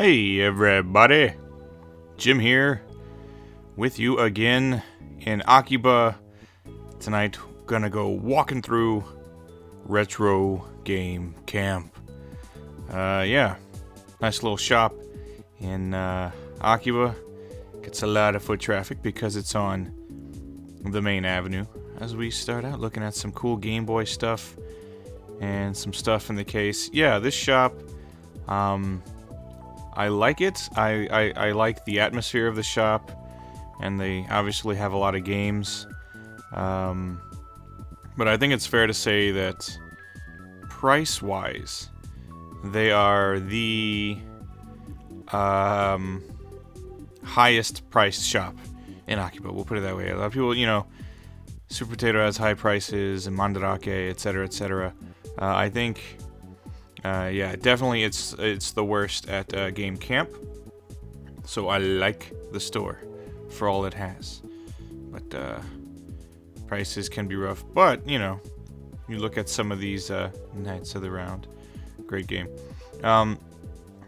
Hey everybody, Jim here with you again in Akihabara. Tonight, gonna go walking through Retro Game Camp. Yeah, nice little shop in Akihabara. Gets a lot of foot traffic because it's on the main avenue. As we start out looking at some cool Game Boy stuff and some stuff in the case. Yeah, this shop, I like it. I like the atmosphere of the shop, and they obviously have a lot of games. But I think it's fair to say that price-wise, they are the highest priced shop in Akihabara. We'll put it that way. A lot of people, Super Potato has high prices, and Mandarake, etc., etc. I think, yeah, definitely it's the worst at Game Camp. So I like the store for all it has. But prices can be rough. But, you look at some of these Knights of the Round. Great game. And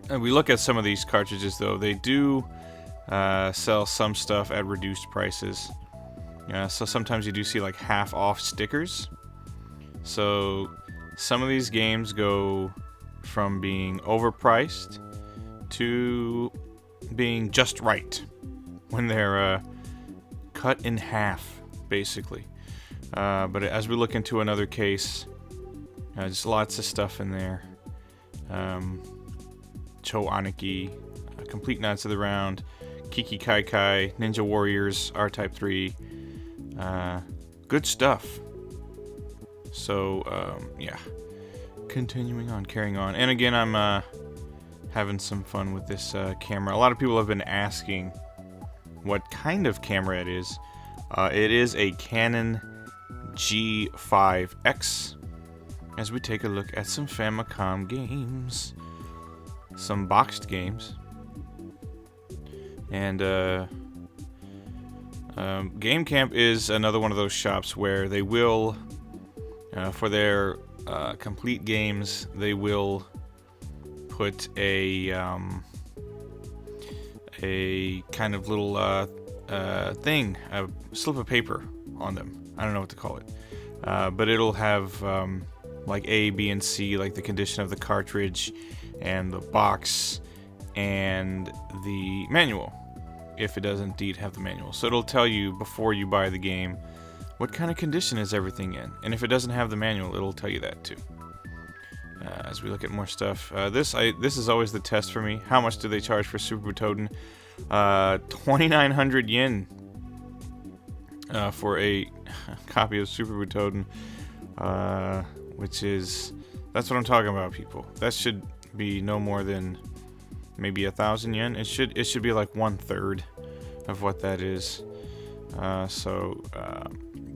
we look at some of these cartridges, though. They do sell some stuff at reduced prices. So sometimes you do see like half off stickers. So some of these games go from being overpriced to being just right when they're cut in half, basically. But as we look into another case, there's lots of stuff in there. Cho Aniki, Complete Knights of the Round, Kiki Kai Kai, Ninja Warriors, R-Type 3. Good stuff. So, yeah. Continuing on, carrying on. And again, I'm having some fun with this camera. A lot of people have been asking what kind of camera it is. It is a Canon G5X. As we take a look at some Famicom games. Some boxed games. And, Game Camp is another one of those shops where they will, for their complete games, they will put a kind of little thing, a slip of paper on them. I don't know what to call it, but it'll have like A, B, and C, like the condition of the cartridge and the box and the manual, if it does indeed have the manual. So it'll tell you before you buy the game what kind of condition is everything in, and if it doesn't have the manual, it'll tell you that too. As we look at more stuff, this is always the test for me. How much do they charge for Super Butoden? 2,900 yen for a copy of Super Butoden, which is, that's what I'm talking about, people. That should be no more than maybe 1,000 yen. It should be like 1/3 of what that is. So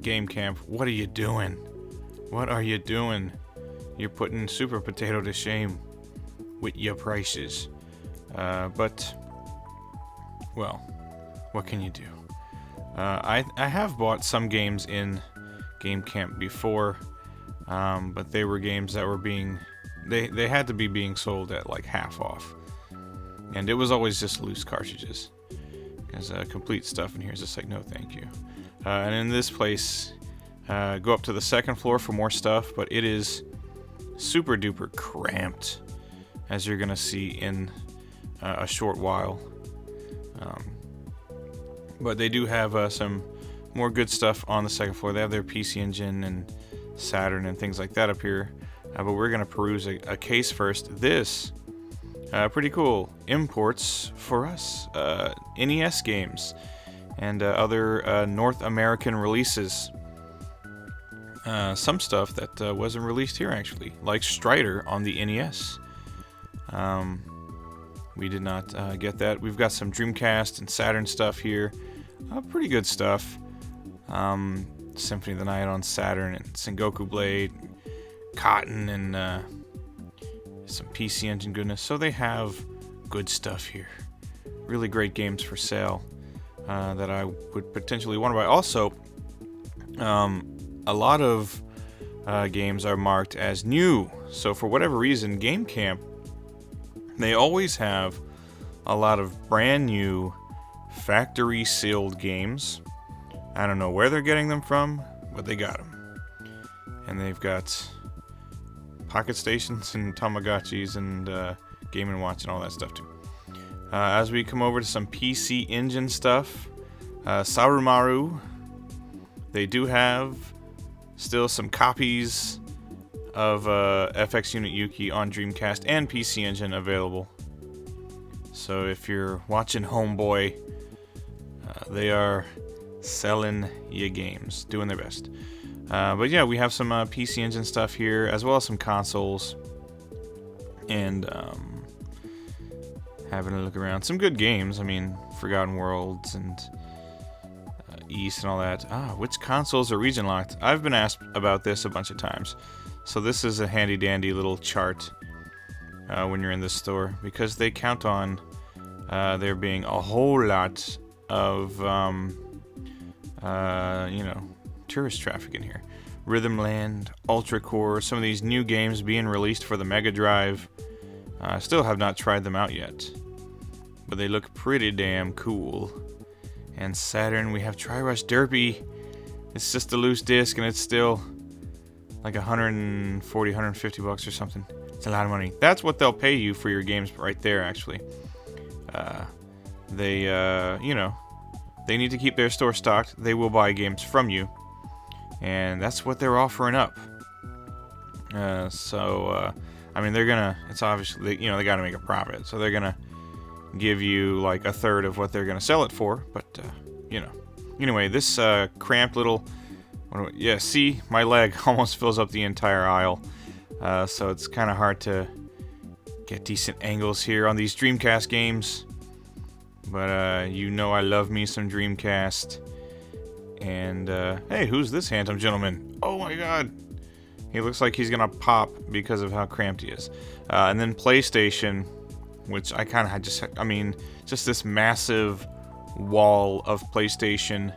Game Camp, what are you doing? What are you doing? You're putting Super Potato to shame with your prices. But well, what can you do? I have bought some games in Game Camp before, but they were games that were being, they had to be being sold at like half off. And it was always just loose cartridges. Because complete stuff in here is just like, no thank you. And in this place, go up to the second floor for more stuff, but it is super duper cramped, as you're going to see in a short while. But they do have some more good stuff on the second floor. They have their PC Engine and Saturn and things like that up here. But we're going to peruse a case first. This pretty cool imports for us, NES games and other North American releases. Some stuff that wasn't released here, actually, like Strider on the NES. We did not get that. We've got some Dreamcast and Saturn stuff here. Pretty good stuff. Symphony of the Night on Saturn and Sengoku Blade, Cotton, and some PC Engine goodness. So they have good stuff here. Really great games for sale that I would potentially want to buy. Also, a lot of games are marked as new. So for whatever reason, Game Camp, they always have a lot of brand new factory sealed games. I don't know where they're getting them from, but they got them. And they've got Pocket Stations and Tamagotchis and Game & Watch and all that stuff too. As we come over to some PC Engine stuff, Sarumaru, they do have still some copies of FX Unit Yuki on Dreamcast and PC Engine available. So if you're watching Homeboy, they are selling your games, doing their best. But yeah, we have some PC Engine stuff here, as well as some consoles. And having a look around. Some good games. I mean, Forgotten Worlds and East and all that. Which consoles are region locked? I've been asked about this a bunch of times. So this is a handy dandy little chart when you're in this store, because they count on there being a whole lot of tourist traffic in here. Rhythmland, Ultra Core, some of these new games being released for the Mega Drive. I still have not tried them out yet, but they look pretty damn cool. And Saturn, we have Tri-Rush Derpy. It's just a loose disc, and it's still like 140, 150 bucks or something. It's a lot of money. That's what they'll pay you for your games right there, actually. They need to keep their store stocked. They will buy games from you, and that's what they're offering up. I mean, they're gonna. It's obviously, they gotta make a profit, so they're gonna give you like a third of what they're gonna sell it for. But anyway, this cramped little. Yeah, see, my leg almost fills up the entire aisle, so it's kind of hard to get decent angles here on these Dreamcast games. But I love me some Dreamcast. And hey, who's this handsome gentleman? Oh my God! He looks like he's gonna pop because of how cramped he is. And then PlayStation, which I kind of just this massive wall of PlayStation.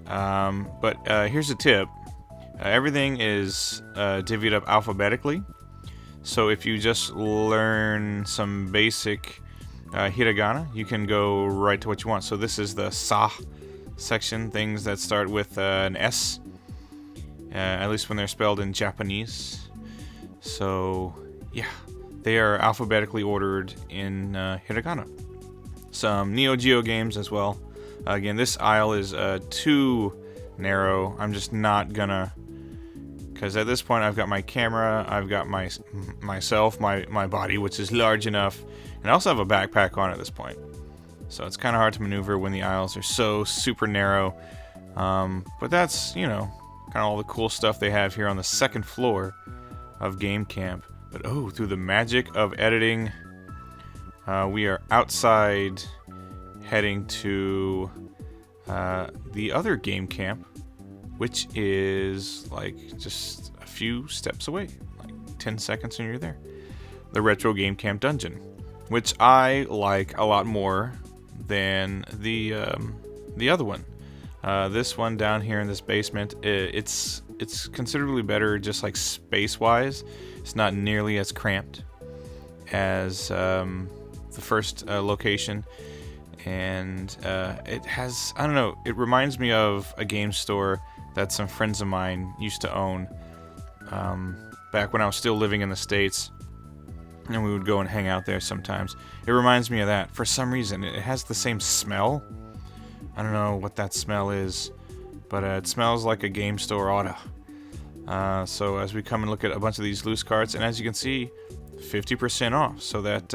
But here's a tip. Everything is divvied up alphabetically. So if you just learn some basic hiragana, you can go right to what you want. So this is the sa section, things that start with an S. At least when they're spelled in Japanese. So, yeah, they are alphabetically ordered in hiragana. Some Neo Geo games as well. Again, this aisle is too narrow. I'm just not gonna, because at this point I've got my camera, I've got myself, my body, which is large enough, and I also have a backpack on at this point. So it's kind of hard to maneuver when the aisles are so super narrow. But that's, kind of all the cool stuff they have here on the second floor of Game Camp. But through the magic of editing, we are outside heading to the other Game Camp, which is like just a few steps away, like 10 seconds and you're there. The Retro Game Camp Dungeon, which I like a lot more than the other one. This one down here in this basement, it's considerably better, just like space-wise. It's not nearly as cramped as the first location, and it has, I don't know, it reminds me of a game store that some friends of mine used to own back when I was still living in the States, and we would go and hang out there sometimes. It reminds me of that. For some reason, it has the same smell. I don't know what that smell is, but it smells like a game store oughta. So as we come and look at a bunch of these loose carts, and as you can see, 50% off. So that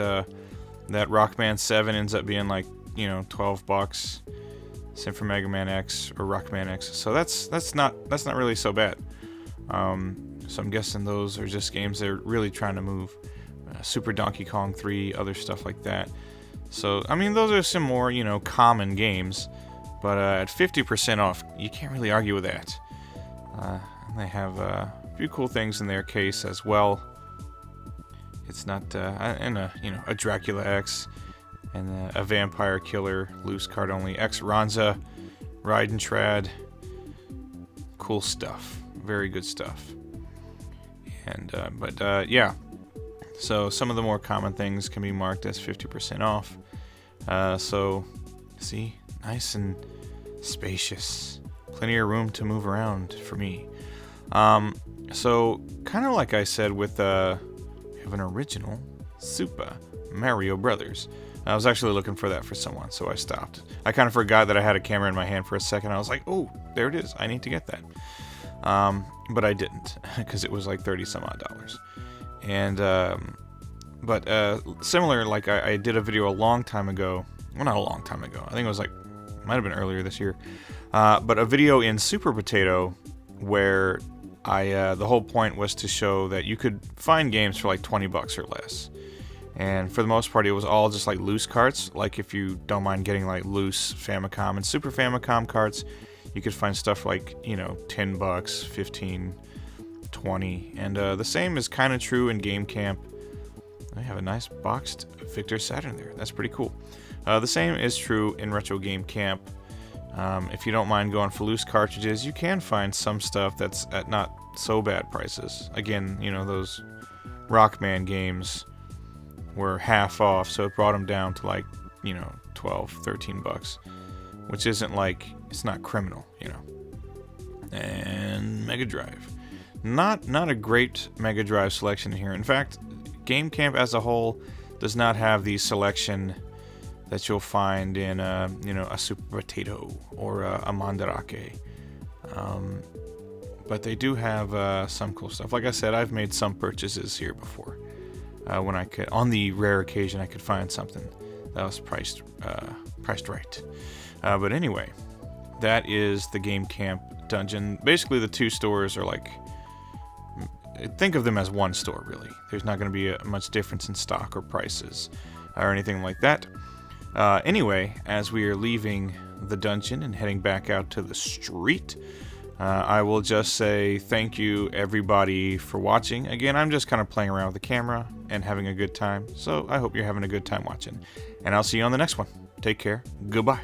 Rockman 7 ends up being like, $12. Same for Mega Man X or Rockman X. So that's not really so bad. So I'm guessing those are just games they're really trying to move. Super Donkey Kong 3, other stuff like that. So I mean, those are some more common games. But at 50% off, you can't really argue with that. They have a few cool things in their case as well. It's not a Dracula X and a Vampire Killer loose card only, X Ranza, Ride and Trad. Cool stuff, very good stuff. And yeah. So some of the more common things can be marked as 50% off. So, see, nice and spacious. Plenty of room to move around for me. So, kind of like I said with, we have an original Super Mario Brothers. I was actually looking for that for someone, so I stopped. I kind of forgot that I had a camera in my hand for a second. I was like, oh, there it is. I need to get that. But I didn't, because it was like 30 some odd dollars. And, similar, like I did a video a long time ago. Well, not a long time ago. I think it was like, might have been earlier this year. But a video in Super Potato where the whole point was to show that you could find games for like 20 bucks or less. And for the most part, it was all just like loose carts. Like if you don't mind getting like loose Famicom and Super Famicom carts, you could find stuff like, 10 bucks, 15, 20. And the same is kind of true in Game Camp. I have a nice boxed Victor Saturn there. That's pretty cool. The same is true in Retro Game Camp. If you don't mind going for loose cartridges, you can find some stuff that's at not so bad prices. Again, those Rockman games were half off, so it brought them down to like, 12, 13 bucks. Which isn't like, it's not criminal, And Mega Drive. Not a great Mega Drive selection here. In fact, Game Camp as a whole does not have the selection that you'll find in a Super Potato or a Mandarake. But they do have some cool stuff. Like I said, I've made some purchases here before. When I could, on the rare occasion I could find something that was priced right. But anyway, that is the Game Camp dungeon. Basically, the two stores are like, think of them as one store, really. There's not going to be much difference in stock or prices or anything like that. Anyway, as we are leaving the dungeon and heading back out to the street, I will just say thank you, everybody, for watching. Again, I'm just kind of playing around with the camera and having a good time, so I hope you're having a good time watching. And I'll see you on the next one. Take care. Goodbye.